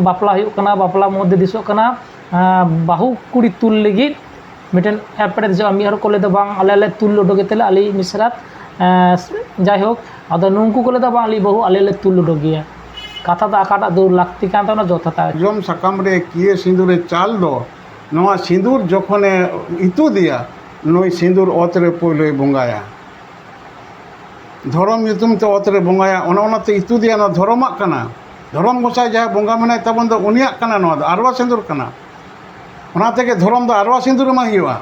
बापला हुयुग कना बापला मध्य दिसोग कना बाहु कुड़ी तुल लगित मिटन एपड़े दिसोग मी हर कोले दो बांग आले ले तुल उडोगे तेले आली मिसरात जाय होक आदो नुंकु कोले दो बांग आली बाहु आले ले तुल उडोगिया कथा तो आकाटा दो लाक्ति कान ताना जथाता जम साकाम रे किए सिंदूरे चाल दो नवा सिंदूर जखने इतु दिया नई सिंदूर ओत रे पहिले बंगाया धरम युतुम ते ओत रे बंगाया ओनाते इतु दिया ना धरमाक कना धरम गोसाई जहाँ बंगा मेना तबन दो उनियाक कना नवा दो आरवा सिंदूर कना ओना तेगे धरम दो आरवा सिंदूर मा हियुआ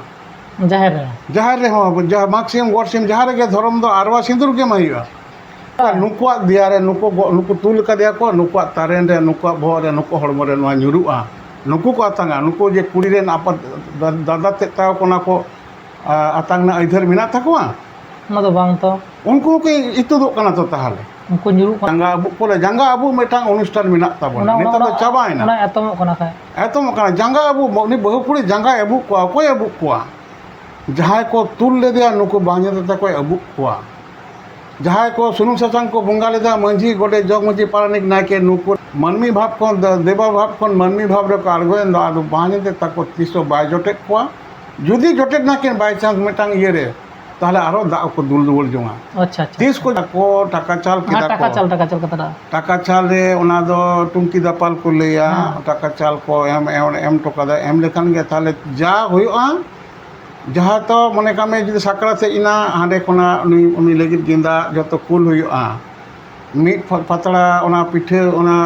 जहाँ रे हो जहाँ मागसिम गड़सिम जहाँ रे धरम दो आरवा सिंदूर के मा हियुआ नुकुआ दिया रे नुकु तुल कदिया को नुकुआ तारेन रे नुकुआ भोर रे नुकु हड़मो रे नवा nyuruआ नुकु को आतांगा नुकु जे कुड़ी रेन आपा दादा तेताव कोना को आतांगना इधर मिना तकुआ ना तो बांग तो उनको के इतु दो कना तो ताहले उनको nyuruग जंगा अबु कोले जंगा अबु मेटांग अनुष्ठान मिना ताबन नेता तो चाबायना ना एतमो कना खाय एतम कना जंगा अबु नि बहु कुड़ी जंगा अबु को कोय अबु को जहां को तुल ले दिया नुकु बांजे तता कोय अबु को जहां को सुनुम सचांग को बंगा लेदा मंझी गोटे जग मंझी पारानिक नायके नुकु मनमी भाव को देवा भाव को मनमी भाव रे आड़गोन आदो बांजे तको तीसो बाय जोटे को जुदी जोटे ना के बाय चांस मेटांग ये रे ताहले आरो दा को दुल दुल जोंगा अच्छा तीस को टाका चाल किदा को टाका चाल कतरा टाका चाल रे ओना दो टुंकी दापाल को लेया टाका चाल को एम टोका एम लेखान गे ताहले जा हुयुआ जहाँ तो मने कामे जुदी साकरा से इना हांडे कोना उनी लगित गेंदा जतो कुल हुयुआ मीट पातड़ा ओना पिठे ओना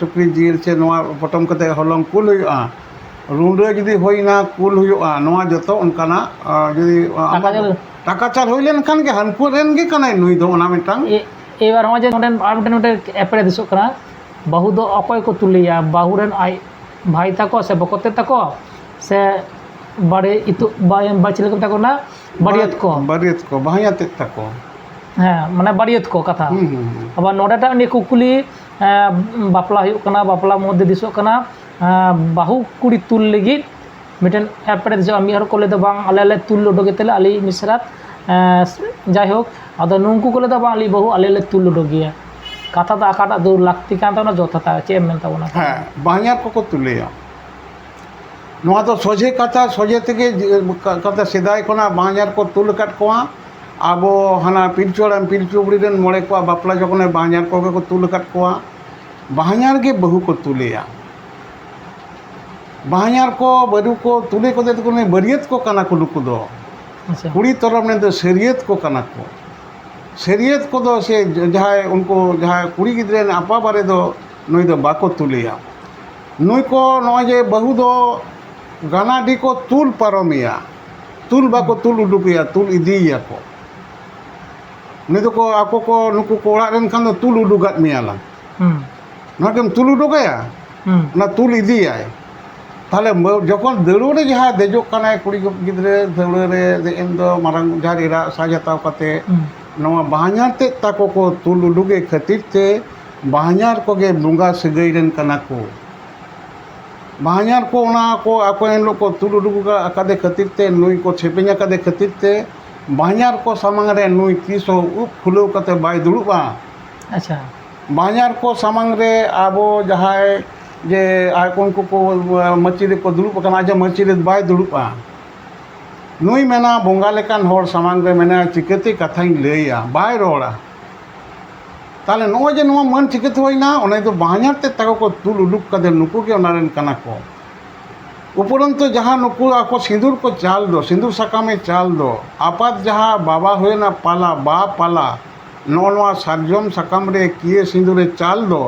सुक्री जिल से नोआ पटम कते हलंग कुल हुयुआ रुंडे जुदी होइना कुल हुयुआ नोआ जतो उनकाना जुदी टाका चाल होइलेन खान के हनकु रेन गे कनाय नुई दो ओना मिटांग एबार हो जे नोडन आर मिटन एपड़े दिसो कना बाहु दो अकय को तुलिया बाहु रेन आई भाई ताको से बकते ताको से बड़े इतु बाचिल को ताको ना बड़ियत को भाइया ते ताको हाँ माने बड़ियत को कथा अब नोडाटा नि कुकुली बापला हुयुग कना बापला मध्य दिसो कना बाहु कुड़ी तुल लगित मिटन एपड़े दिसो मी हर कोले दो बांग आले ले तुल उडोगे तेले आली मिसरात जाय होक आदो नुंकु कोले दो बांग आली बाहु आले ले तुल उडोगिया कथा तो आकाटा दो लाक्ति कान ताना जथाता चे मेन ताबोना हां बाहिया को तुलेया नोआ तो सोझे कथा सोझे तेगे कथा सेदाय कोना बाहियार को तुल कट कोआ आबो हाना पिलचोड़ाम पिलचुबड़ी रेन मोड़े को बापला जखने बाहियार को तुल कट कोआ बाहियार गे बहु को तुलेया बाहियार को बरु को तुले को देत को ने बरियत को कना को लुकु दो कुड़ी तरफ ने तो शरीयत को कना को शरीयत को दो से जहां उनको जहां कुड़ी गिद्रे ने आपा बारे दो नई दो बाको तुलिया नई को नय जे बहु दो गानाडी को तुल पारमिया तुल बाको तुल उडुकिया तुल इदिया को नई दो को आको को नुकु को ओड़ा रेन खान दो तुल उडुगात मियाला नकेम तुल उडुगाया ना तुल इदिया ताहले जखन दौड़ रे जहाँ देजो कनाय कुड़ी गिद्रे दौड़ रे एम दो मारंग जहाँ इरा साज हताव कते नवा बाहኛर ते ताको को तुल उडुगे खातिर ते बाहኛर को गे बुंगा सगई रेन कना को बाहኛर को ओना को आको एन लोग को तुल उडुगा अकादे खातिर ते नुई को छेपेኛ कदे खातिर ते बाहኛर को सामांग रे नुई तीसो उप खुलो कते बाय दुड़ुबा अच्छा बाहኛर को सामांग रे आबो जहाय जे आकोन को मचिरे को दुड़ुब कना जे मचिरे बाय दुड़ुबा नुई मेना बंगा लेकान होर सामांग रे मेना चिकते कथाई लैया बाय रोड़ा ताले नो जे नो मन चिकते होइना ओने तो बाहኛर ते ताको को तुल उडुक कदे नुकु के ओनारेन कना को उपरंतु जहाँ नुकु आको सिंदूर को चाल दो सिंदूर साकामे चाल दो आपात जहाँ बाबा होइना पाला बा पाला नोआ सारजम साकाम रे किए सिंदूरे चाल दो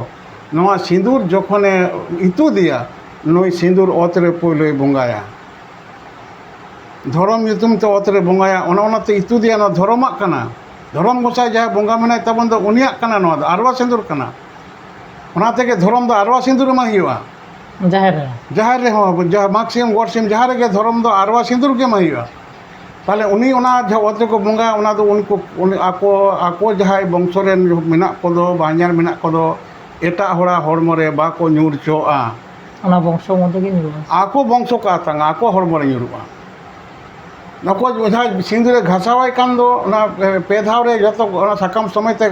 नोआ सिंदूर जखने इतु दिया नई सिंदूर ओत रे पहिले बंगाया धरम युतुम ते ओत रे बंगाया ओनाते इतु दिया ना धरमाक कना धरम गोसाई जहाँ बंगा मेना तबन दो उनियाक कना नोआ दो आरवा सिंदूर कना ओना तेगे धरम दो आरवा सिंदूर मा हियुआ जहाँ रे हो जहाँ मागसिम गड़सिम जहाँ रे धरम दो आरवा सिंदूर के मा हियुआ ताहले उनी ओना जहाँ ओत रे को बंगा ओना दो उनको आको आको जहाँ वंश रेन मेना को दो बाहኛर मेना को दो एटा होड़ा हड़मो रे बाको ᱧᱩᱨ चोआ ओना वंशो मध्य गे ᱧᱩᱨᱩᱜᱼᱟ आको वंशो का तांगा आको हड़मो रे ᱧᱩᱨᱩᱜᱼᱟ नको जहाँ सिंदूरे घासावाई कान दो ओना पे धाव रे जतो ओना साकाम समय ते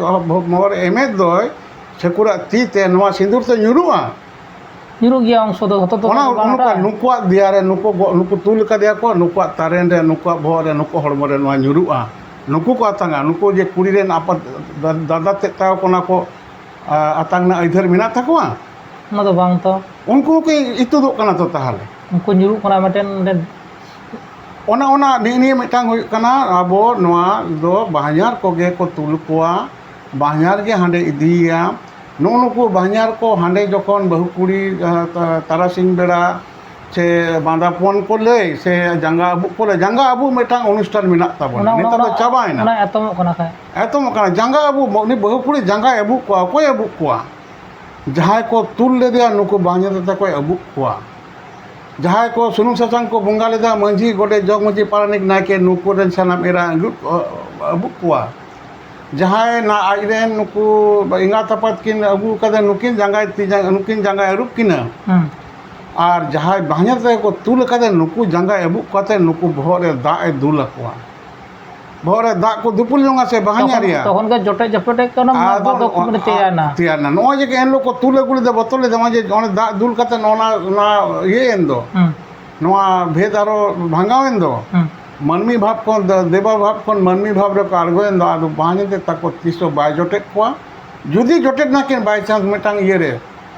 मोर एमेद दो छकुरा ती ते नोआ सिंदूर तो ᱧᱩᱨᱩᱜᱼᱟ nyuruh gya ongso do hoto to nukuak diare nuku tul kadia ko nukuak taren re nukuak bohok re nuku hormo re noa nyuru'a nuku ko atanga nuku je kuri ren apa dada tek tahu kona ko atang na idhar minat takwa ona do bang to unku ke itu duk kana to tahale unku nyuruh kana meten ona ni mitang huyuk kana abo noa do bahanyar ko ge ko tul koa bahanyar ge hande idiya nuku bahanyar ko hande jokon bahu kuri tarasing bera se bandapon ko lei se jangga abu mitang অনুষ্ঠান minat tabon nita do chabaina ona etomok kana jangga abu ni bahu kuri jangga abu ko abu koa jahai ko tul le dia nuku bahanyar ta ko abu koa jahai ko sunung sasang ko bunga leda manji gode jog manji paranik naike nuku ren sanam era abu kuwa jahai na airen nuku ingat tapat kin abu kada nukin jangga erup kina ar jahai bahanyar te ko tul kada nuku jangga abu kate nuku bohor re da e dul kuwa bohor re da ko dupul jonga se bahanyar ya tohon ga jote japote kono badok mene tiana no je ke en lo ko tul gule de botole de maje one da dul kate na ye endo noa भेद आरो भांगावेंदो मनमी भाव को देवा भाव को मनमी भाव रे आर्गोएंदो आदो बाने दे ताको तीसो बाय जोटे को जुदी जोटे ना के बाय चांस मिटांग ये रे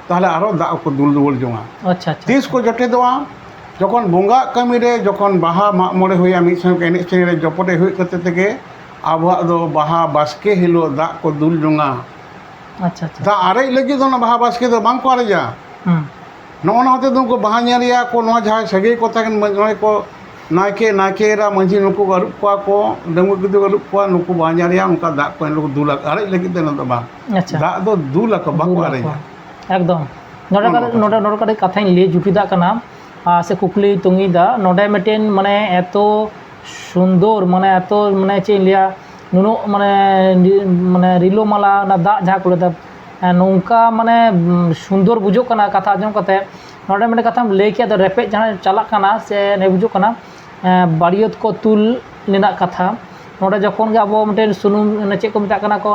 ताहले आरो दा को दुल दुल जोंगा अच्छा तीस को जोटे दोआ जखन बोंगा कमी रे जखन बाहा मा मोड़े होया मिट संग एने सेने रे जपटे हुई कते तेगे आबा दो बाहा बास्के हिलो दा को दुल जोंगा अच्छा दा आरे लगी दो ना बाहा बास्के दो बांग को आरे जा नौना होते तुमको बाहा निया को नौ जहाँ सगे को तक नौ को नाके रा मंझी नुकु अरुप को डंगु किदु अरुप को नुकु बाहा निया उनका दाग को लोग 2 लाख अरे लगी ते न बा अच्छा दाग दो 2 लाख बाको अरे एकदम नोडे का कथा ले जुटिदा कना से कुकली तुंगी दा नोडे मिटेन माने एतो सुंदर माने एतो माने चे लिया नुनो माने रिलो माला ना दा जहाँ को दा नौका माने सुंदर बुझो कना कथा आजम कते नोडे मिटे कथा ले के रेपे जहाँ चला कना से ने बुझो कना बारियत को तुल लेना कथा नोडे जखन गे अब मिटे सुनुम चे को मिटा कना को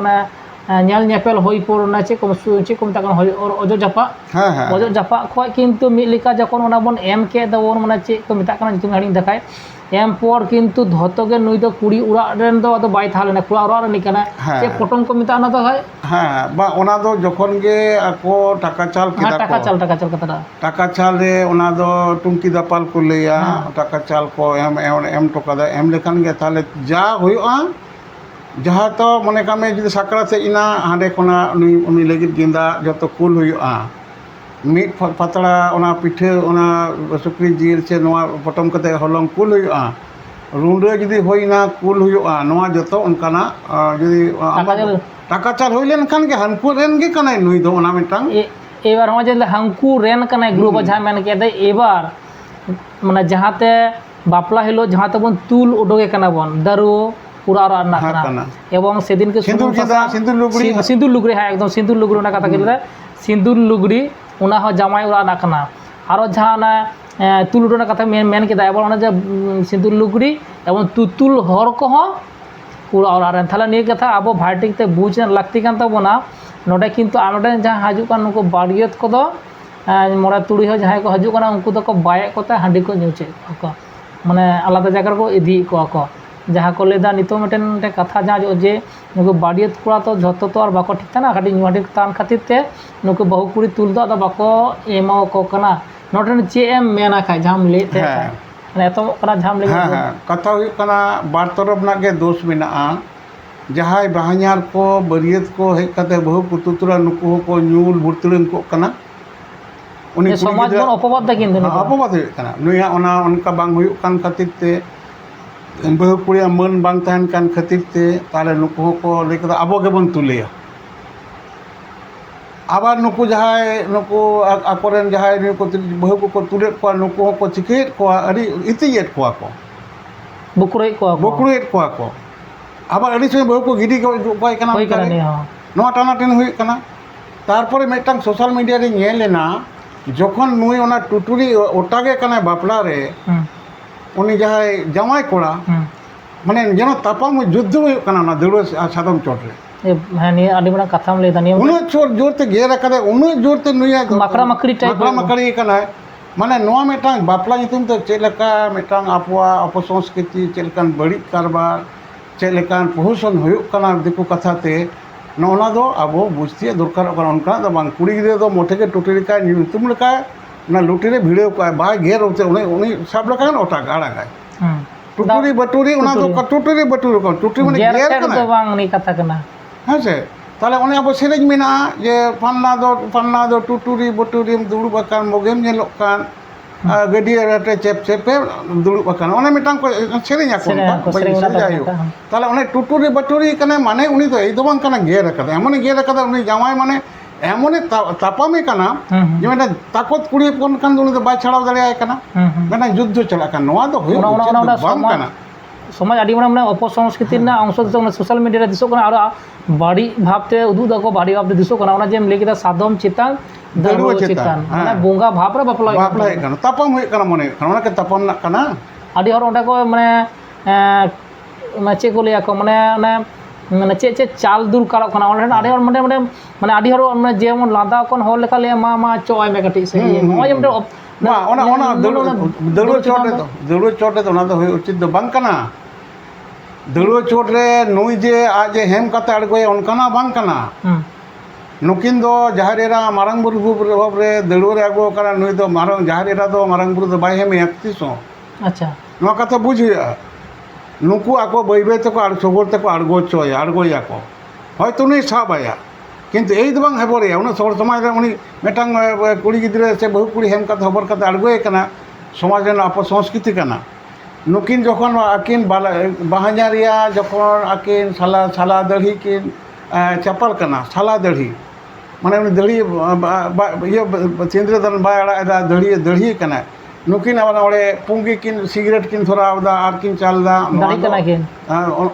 nyal nyepel hoi por na चे को मिटा कना हoi और ओजो जापा खो किंतु मिलिका जखन ओना बन एम के दबन माने चे को मिटा कना जितुम हाड़ी देखाय एम पर किंतु धतो गे नुई दो कुड़ी उड़ा रेन दो अदो बाय थाले ना कुड़ा उड़ा रे निकना चे पटन को मिटा ना तो है बा ओना दो जखन गे आको टाका चाल किदा को टाका चाल कतरा टाका चाल रे ओना दो टुंकी दापाल को लेया टाका चाल को एम टोका एम लेखान गे ताले जा होयआ जहाँ तो मने कामे जुदी साकरा से इना हांडे कोना उनी लगित गेंदा जतो कुल हुयआ मीट पतड़ा ओना पिठे ओना सुक्री जील से नोआ पटम कते हलंग कुल हुयआ रुंडे जुदी होइना कुल हुयआ नोआ जतो उनकाना जुदी टाका चाल होइलेन खान के हनकु रेन गे कनाय नुई दो ओना मिटांग एबार हम जे हंकु रेन कनाय ग्रुप जहाँ मेन के दे एबार माने जहाँते बापला हिलो जहाँते बन तुल उडोगे कना बन दारू पूरा रान्ना कना एवं सेदिन के सिंदूर लुगड़ी है एकदम सिंदूर लुगड़ी ना कथा के सिंदूर लुगड़ी उना हो जमाई उड़ा कना आरो जहाँ ना तुल उडोना कथा मेन के एवं ओना जे सिंदूर लुगड़ी एवं तुतुल हर को हो पूरा और थाले निये कथा अब भाटिक ते बुझ लागती कान तबोना नोडे किंतु आमडे जहाँ हाजू कान नुको बाड़ियत को दो मोड़ा तुड़ी हो जहाँ को हाजू काना उनको दो को बाय कोते हांडी को न्यूचे को माने आलादा जगह को इदी को जहाँ को लेदा नितो मिटेन कथा जहाँ जे नुको बाड़ियत कुड़ा तो झतो तो और बाको ठीक था ना काटी नुआडी तान खातिर ते नुको बहु कुड़ी तुल दो अदा बाको एमा को कना नोटन चे एम मेना खाय जहाँ ले ते ने तो कना जहाँ ले कथा हुई कना बार तरफ ना के दोष मेना जहाँ बाहኛर को बरियत को हे कते बहु कुतुतुरा नुको को न्यूल भुरतुरन को कना उनी समाज बन अपवाद दा किंतु अपवाद हुई कना नुया ओना उनका बांग हुई कान खातिर ते बहु कुड़िया मन बांग तहन कान खातिर ते ताले नुको को लेके आबो के बन तुलिया आबार नुको जहाय नुको आकोरेन जहाय नुको बहु को तुले को नुको को चिकेट को अड़ी इतियत को बुकुरेट को आबार अड़ी से बहु को गिडी को कोई कना नोआ टाना टेन हुई कना तारपरे मेटांग सोशल मीडिया रे नेल लेना जखन नुई ओना टुटुरी ओटागे कना बापला रे उनी जहाय जमाई कोड़ा माने जनो तापाम युद्ध हुई कना ना दड़ो सादम चोट रे ᱦᱮᱸ ᱱᱤᱭᱟᱹ ᱟᱹᱰᱤ ᱢᱟᱨᱟᱝ ᱠᱟᱛᱷᱟᱢ ᱞᱟᱹᱭᱫᱟ ᱱᱤᱭᱟᱹ उन्हें जोरते गेर अकादे उन्हें जोरते नुया माकड़ा माकड़ी टाइप माकड़ा माकड़ी कना माने नोआ मेटांग बापला नितुम तो चेलका मेटांग आपवा अपसंस्कृति चेलकान बड़ी कारबार चेलकान पहुसन हुयुक कना दिकु कथाते नोना दो अबो बुझते दरकार उनका दो बांग कुड़ी गिदे दो मोटे के टोटी का नितुम लका ना लुटी रे भिड़ियो का बाय गेर होते उन्हें सब लका ओटा गाड़ा गाय टुटुरी बटुरी उना दो टुटुरी बटुरी को टुटुरी माने गेर कना दो बांग नी कथा कना हाँ से ताले उन्हें अब सेरेज मेना जे फन्ना दो टुटुरी बटुरी दुड़ू बकान मोगेम नेलोकान गडिया रटे चेप चेपे दुड़ू बकान उन्हें मिटांग को सेरेज को ताले उन्हें टुटुरी बटुरी कने माने उन्हें तो इदो बांग कना गेर कदा एमने गेर कदा उन्हें जामाय माने एमने तापामे कना जे मेना ताकत कुड़ी पन कान उन्हें तो बाय छाड़ाव दाड़े कना मेना युद्ध चला कन नोआ दो होय बांग कना समाज आदि माने अपसंस्कृति ना अंश तो सोशल मीडिया रे दिसो कना और बाड़ी भावते उदू दको बाड़ी भावते दिसो कना ओना जेम लेकिदा सादम चितान दरुव चितान माने बोंगा भाव रे बापला कना तापम होय कना मने ओना के तापम ना कना आदि हर ओंडा को माने चे को लिया को माने चे चाल दूर कालो कना ओंडा आदि हर माने आदि हर माने जेमन लादा कोन हर लेका ले मा चोय मे कटी से नोय जेम ओना दरुव चोट तो ओना दो होय उचित दो बांग कना दरुव चोट रे नुई जे आज हेम कते अड़गोय उनकाना बांग कना नुकिन दो जहारेरा मारंग बुरु रूप रे दरुव रे आगो कना नुई दो मारंग जहारेरा दो मारंग बुरु दो बाय हेम एकतिसो अच्छा नोआ कथा बुझिया नुकु आको बैबे तको आर सगोर तको अड़गो चोय अड़गोया को हयतो नुई साबाया किंतु एई दो बांग हेबरे उन सर समाज रे उनी मेटांग कुड़ी गिद्रे से बहु कुड़ी हेम कते हबर कते अड़गोय कना समाज रे अपसंस्कृति कना नुकिन जखन आकिन बाहाजारिया जखन आकिन साला दढ़ी किन चपल कना साला दढ़ी माने उनी दढ़ी ये चंद्रधन बाय अड़ा दढ़ी कना नुकिन ओडे पुंगी किन सिगरेट किन थोड़ा आवदा आर किन चालदा दाड़ी कना किन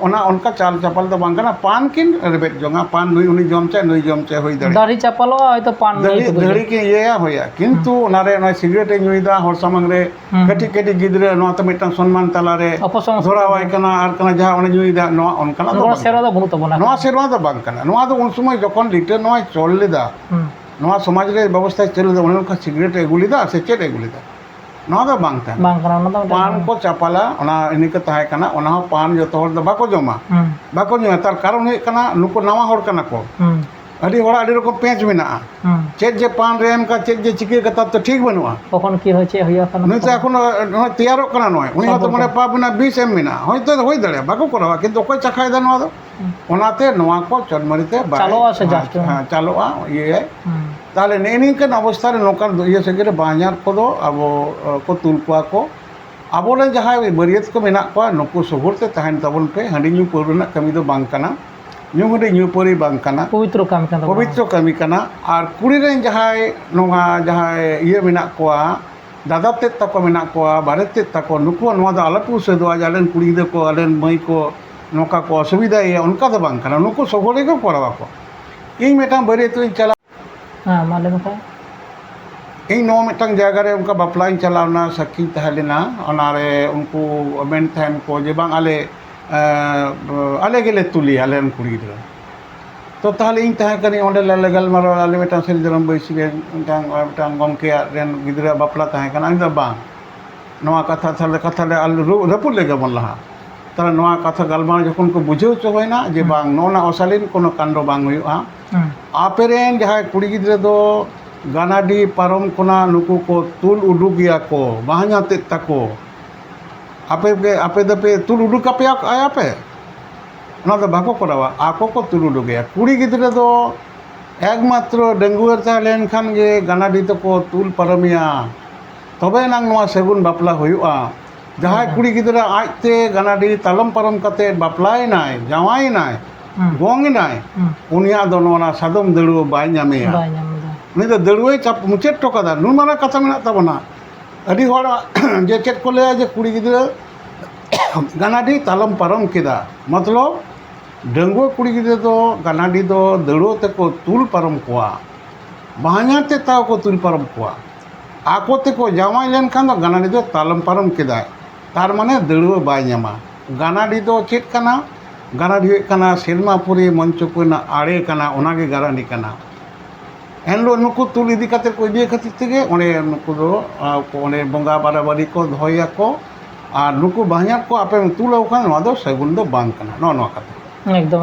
ओना उनका चाल चपल तो बांग कना पान किन रेबेट जोंगा पान नुई उनी जमचे नुई जमचे होई दड़े दाड़ी चपल तो पान दढ़ी के ये होया किंतु ओनारे ना सिगरेट नुईदा हर सामंग रे कटी कटी गिद्रे नोआ तो मिटन सम्मान तला रे थोड़ा वाय कना आर कना जहा ओने नुईदा नोआ उनकना नोआ सेरवा दो बनु तबना नोआ सेरवा दो बांग कना नोआ दो उन समय जखन लिटर नोआ चल लेदा नोआ समाज रे व्यवस्था चल लेदा उनका सिगरेट एगुलिदा से चेट एगुलिदा नोआ दो बांग था पान को चापाला ओना इनिक ताहे कना ओना हो पान जो तोड़ दो बाको जमा बाको जमा तार कारण हे कना नुको नवा होड़ कना को अडी होड़ा अडी रकम पेंच मेना चेक जे पान रेम का चेक जे चिके कता तो ठीक बनुआ तखन की होय चे होया कना नुई तो एखन तैयारो कना नय उनी तो माने पाप ना 20 एम मेना होय तो होय दड़े बाको करवा किंतु कोई चखाय दा नोआ दो ओनाते नोआ को चनमरिते चालोआ से जास्ट हां चालोआ ये ताले नेनिकन अवस्था रे नोकान ये सगरे बाहर को दो अब को तुलकुआ को अबोले जहां बरियत को मेना को नुको सगुरते तहन तबन पे हंडी न्यू पुरना कमी दो बांग कना न्यू हंडी न्यू पुरी बांग कना पवित्र कमी कना और कुड़ी रे जहां नोहा जहां ये मेना को दादा ते तको मेना को बारे ते तको नुको नोआ दो अलपु से दो आलेन कुड़ी दे को आलेन मई को नोका को असुविधा ये उनका दो बांग कना नुको सगोरे को करवा को इन मेटा बरियत चला हाँ माले मका इन नो मिटंग जगह रे उनका बापलाइन चलावना सखी तहलेना ओनारे उनको मेन थैन को जे बांग आले गेले तुली आले कुड़ी गिद्रा तो ताहले इन तह कनी ओंडे लाले गलमारो आले मिटंग सेल जरम बैसी गे मिटंग गमके रेन गिद्रा बापला तह कना इन बांग नोआ कथा ले आल रपुल लेगे बन लहा तारा नोआ कथा गलमारो जखन को बुझेव चोयना जे बांग नोना असालिन कोनो कांडो बांग हुआ आपेरेन जहां कुड़ी गिद्रे दो गानाडी पारम कोना नुकु को तुल उडुगिया को बाहኛते तको आपे दपे तुल उडुक पे आया पे ना तो बाको करावा आको को तुल उडुगिया कुड़ी गिद्रे दो एकमात्र डेंगुएर तालेन खान गे गानाडी तको तुल पारमिया तबे नांग नोआ सेगुन बापला हुआ जहां कुड़ी गिद्रा आजते गानाडी तालम पारम कते बापलाय नाय जावाय नाय गोंग नाय उनिया दो नोना सादम दड़ुव बाय ᱧᱟᱢᱮᱭᱟ उनी दो दड़ुवे चाप मुचेट टोकादा नुन माना कथा मेना तबना अडी होड़ जे चेट को ले जे कुड़ी गिद्रा गानाडी तालम पारम केदा मतलब डंगुआ कुड़ी गिद्रा दो गानाडी दो दड़ुव ते को तुल पारम कोआ बाहኛते ताव को तुल पारम कोआ आको ते को जावाय लेन खान दो गानाडी दो तालम पारम केदा तार माने दड़ुव बाय ᱧᱟᱢᱟ गानाडी दो चेट कना ᱜᱟᱨᱟᱰᱤ ᱦᱩᱭᱩᱜ ᱠᱟᱱᱟ ᱥᱮᱨᱢᱟ ᱯᱩᱨᱤ ᱢᱚᱧᱪᱚ ᱠᱚᱨᱮᱱᱟᱜ ᱟᱲᱮ ᱠᱟᱱᱟ, ᱚᱱᱟᱜᱮ ᱜᱟᱨᱟᱰᱤ ᱠᱟᱱᱟ। ᱮᱱᱦᱤᱞᱳᱜ ᱱᱩᱠᱩ ᱛᱩᱞ ᱤᱫᱤ ᱠᱟᱛᱮ ᱠᱚ ᱤᱫᱤᱭ ᱠᱷᱟᱹᱛᱤᱨ ᱛᱮᱜᱮ ᱚᱸᱰᱮ ᱱᱩᱠᱩ ᱫᱚ ᱚᱸᱰᱮ ᱵᱚᱸᱜᱟ ᱵᱟᱨᱟᱵᱟᱨᱤ ᱠᱚ ᱫᱚᱦᱚᱭᱟᱠᱚ, ᱟᱨ ᱱᱩᱠᱩ ᱵᱟᱦᱧᱟᱨ ᱠᱚ ᱟᱯᱮ ᱛᱩᱞ ᱟᱠᱚ ᱠᱷᱟᱱ ᱱᱚᱣᱟ ᱫᱚ ᱥᱟᱹᱜᱩᱱ ᱫᱚ ᱵᱟᱝ ᱠᱟᱱᱟ, ᱱᱚᱜᱼᱚ ᱱᱚᱣᱟ ᱠᱟᱛᱷᱟ। একদম